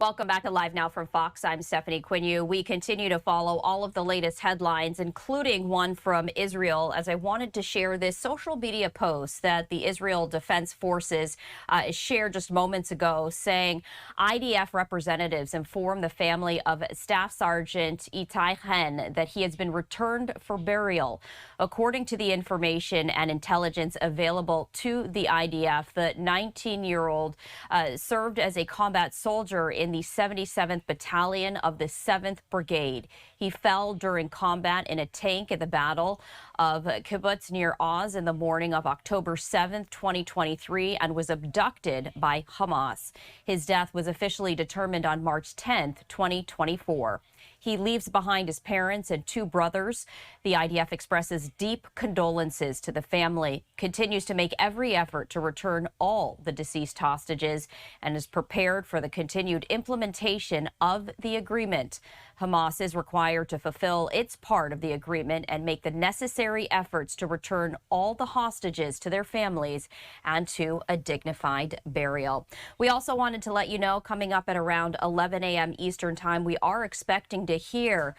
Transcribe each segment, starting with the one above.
Welcome back to Live Now from Fox. I'm Stephanie Quinu. We continue to follow all of the latest headlines, including one from Israel, as I wanted to share this social media post that the Israel Defense Forces shared just moments ago, saying IDF representatives informed the family of Staff Sergeant Itay Chen that he has been returned for burial. According to the information and intelligence available to the IDF, the 19-year-old served as a combat soldier in the 77th Battalion of the 7th Brigade. He fell during combat in a tank at the Battle of Kibbutz near Oz in the morning of October 7th, 2023, and was abducted by Hamas. His death was officially determined on March 10th, 2024. He leaves behind his parents and two brothers. The IDF expresses deep condolences to the family, continues to make every effort to return all the deceased hostages, and is prepared for the continued implementation of the agreement. Hamas is required to fulfill its part of the agreement and make the necessary efforts to return all the hostages to their families and to a dignified burial. We also wanted to let you know, coming up at around 11 a.m. Eastern Time, we are expecting to hear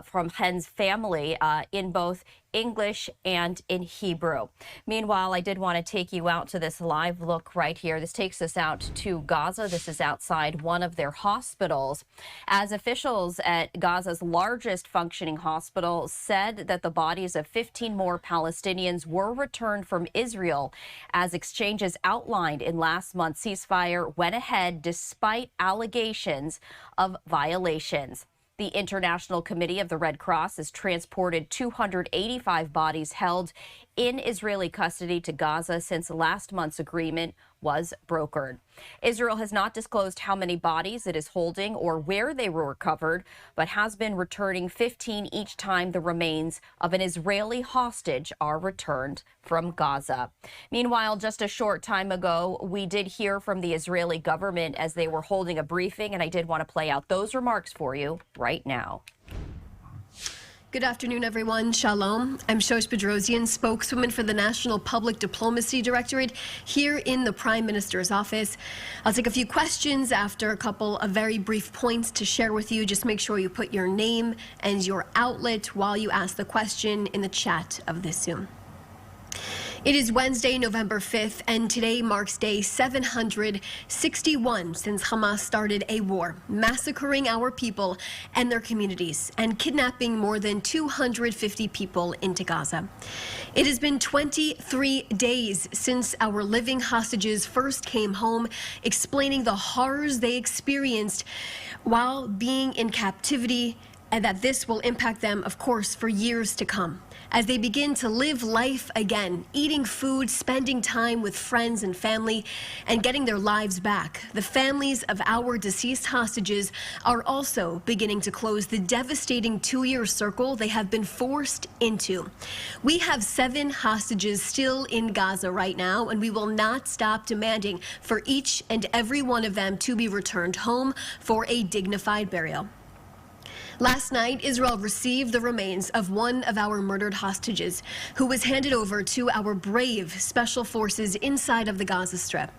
from Chen's family in both English and in Hebrew. Meanwhile, I did want to take you out to this live look right here. This takes us out to Gaza. This is outside one of their hospitals, as officials at Gaza's largest functioning hospital said that the bodies of 15 more Palestinians were returned from Israel as exchanges outlined in last month's ceasefire went ahead despite allegations of violations. The International Committee of the Red Cross has transported 285 bodies held in Israeli custody to Gaza since last month's agreement was brokered. Israel has not disclosed how many bodies it is holding or where they were recovered, but has been returning 15 each time the remains of an Israeli hostage are returned from Gaza. Meanwhile, just a short time ago, we did hear from the Israeli government as they were holding a briefing, and I did want to play out those remarks for you right now. Good afternoon, everyone. Shalom. I'm Shosh Bedrosian, spokeswoman for the National Public Diplomacy Directorate here in the Prime Minister's office. I'll take a few questions after a couple of very brief points to share with you. Just make sure you put your name and your outlet while you ask the question in the chat of this Zoom. It is Wednesday, November 5th, and today marks day 761 since Hamas started a war, massacring our people and their communities and kidnapping more than 250 people into Gaza. It has been 23 days since our living hostages first came home, explaining the horrors they experienced while being in captivity, and that this will impact them, of course, for years to come. As they begin to live life again, eating food, spending time with friends and family, and getting their lives back, the families of our deceased hostages are also beginning to close the devastating two-year circle they have been forced into. We have 7 hostages still in Gaza right now, and we will not stop demanding for each and every one of them to be returned home for a dignified burial. Last night, Israel received the remains of one of our murdered hostages, who was handed over to our brave special forces inside of the Gaza Strip.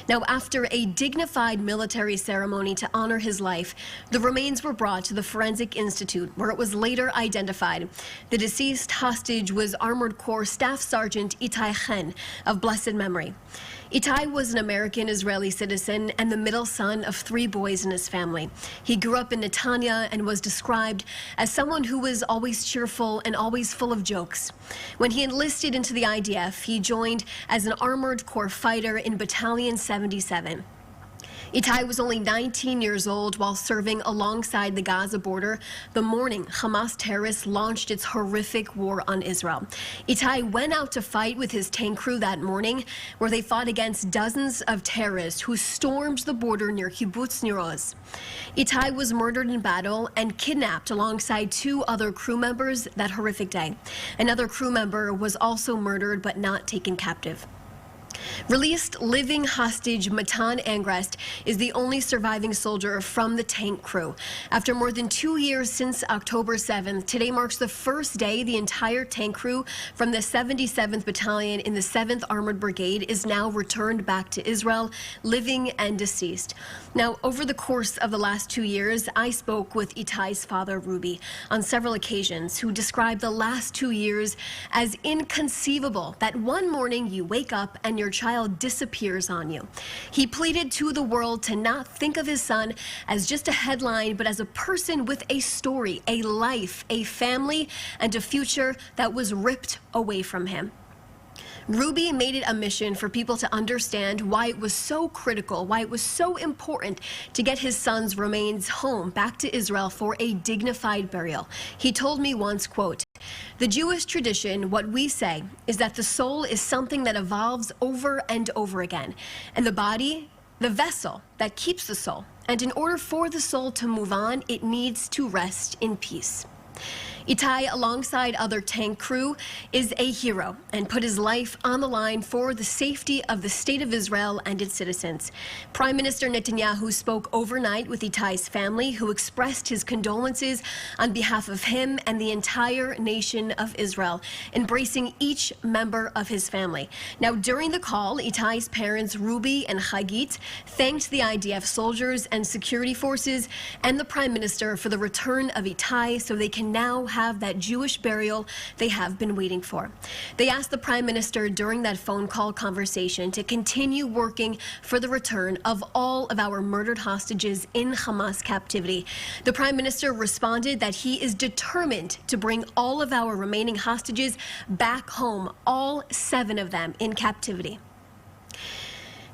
Now, after a dignified military ceremony to honor his life, the remains were brought to the Forensic Institute, where it was later identified. The deceased hostage was Armored Corps Staff Sergeant Itay Chen of blessed memory. Itay was an American-Israeli citizen and the middle son of 3 boys in his family. He grew up in Netanya and was described as someone who was always cheerful and always full of jokes. When he enlisted into the IDF, he joined as an Armored Corps fighter in Battalion 77. Itay was only 19 years old while serving alongside the Gaza border the morning Hamas terrorists launched its horrific war on Israel. Itay went out to fight with his tank crew that morning, where they fought against dozens of terrorists who stormed the border near Kibbutz near Oz. Itay was murdered in battle and kidnapped alongside 2 other crew members that horrific day. Another crew member was also murdered but not taken captive. Released living hostage Matan Angrest is the only surviving soldier from the tank crew. After more than 2 years since October 7th, today marks the first day the entire tank crew from the 77th Battalion in the 7th Armored Brigade is now returned back to Israel, living and deceased. Now, over the course of the last 2 years, I spoke with Itay's father, Ruby, on several occasions, who described the last 2 years as inconceivable, that one morning you wake up and your child disappears on you. He pleaded to the world to not think of his son as just a headline, but as a person with a story, a life, a family, and a future that was ripped away from him. Ruby made it a mission for people to understand why it was so critical, why it was so important to get his son's remains home back to Israel for a dignified burial. He told me once, quote, "The Jewish tradition, what we say, is that the soul is something that evolves over and over again, and the body, the vessel that keeps the soul. And in order for the soul to move on, it needs to rest in peace." Itay, alongside other tank crew, is a hero and put his life on the line for the safety of the state of Israel and its citizens. Prime Minister Netanyahu spoke overnight with Itay's family, who expressed his condolences on behalf of him and the entire nation of Israel, embracing each member of his family. Now, during the call, Itay's parents, Ruby and Hagit, thanked the IDF soldiers and security forces and the Prime Minister for the return of Itay so they can now have that Jewish burial they have been waiting for. They asked the Prime Minister during that phone call conversation to continue working for the return of all of our murdered hostages in Hamas captivity. The Prime Minister responded that he is determined to bring all of our remaining hostages back home, all 7 of them in captivity.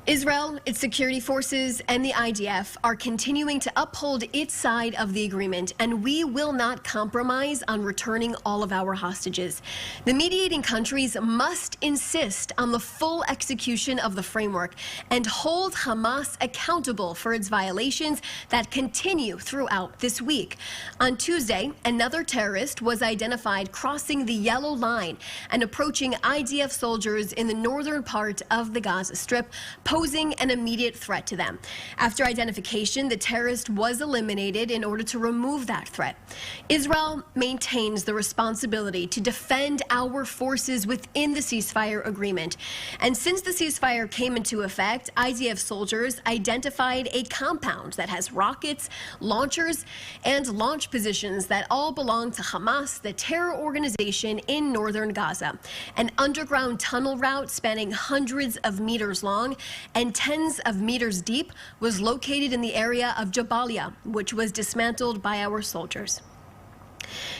Israel, its security forces, and the IDF are continuing to uphold its side of the agreement, and we will not compromise on returning all of our hostages. The mediating countries must insist on the full execution of the framework and hold Hamas accountable for its violations that continue throughout this week. On Tuesday, another terrorist was identified crossing the yellow line and approaching IDF soldiers in the northern part of the Gaza Strip, posing an immediate threat to them. After identification, the terrorist was eliminated in order to remove that threat. Israel maintains the responsibility to defend our forces within the ceasefire agreement. And since the ceasefire came into effect, IDF soldiers identified a compound that has rockets, launchers, and launch positions that all belong to Hamas, the terror organization in northern Gaza. An underground tunnel route spanning hundreds of meters long and tens of meters deep was located in the area of Jabalia, which was dismantled by our soldiers.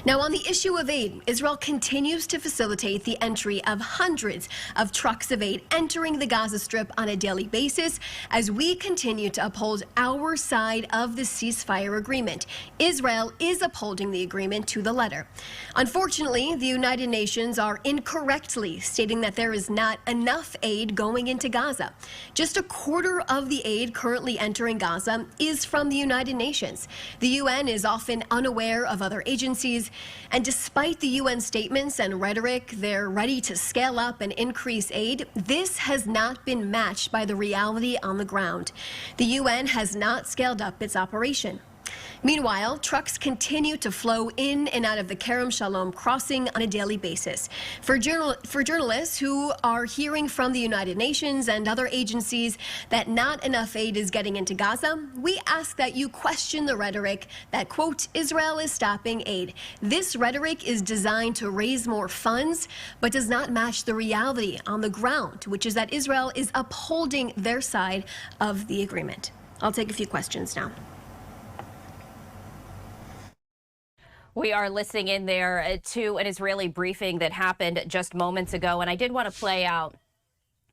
Now, on the issue of aid, Israel continues to facilitate the entry of hundreds of trucks of aid entering the Gaza Strip on a daily basis as we continue to uphold our side of the ceasefire agreement. Israel is upholding the agreement to the letter. Unfortunately, the United Nations are incorrectly stating that there is not enough aid going into Gaza. Just a quarter of the aid currently entering Gaza is from the United Nations. The UN is often unaware of other agencies, and despite the UN statements and rhetoric, they're ready to scale up and increase aid. This has not been matched by the reality on the ground. The UN has not scaled up its operation. Meanwhile, trucks continue to flow in and out of the Kerem Shalom crossing on a daily basis. For journalists who are hearing from the United Nations and other agencies that not enough aid is getting into Gaza, we ask that you question the rhetoric that, quote, Israel is stopping aid. This rhetoric is designed to raise more funds, but does not match the reality on the ground, which is that Israel is upholding their side of the agreement. I'll take a few questions now. We are listening in there to an Israeli briefing that happened just moments ago, and I did want to play out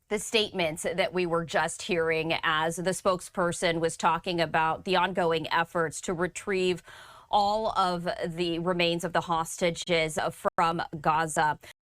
the statements that we were just hearing as the spokesperson was talking about the ongoing efforts to retrieve all of the remains of the hostages from Gaza.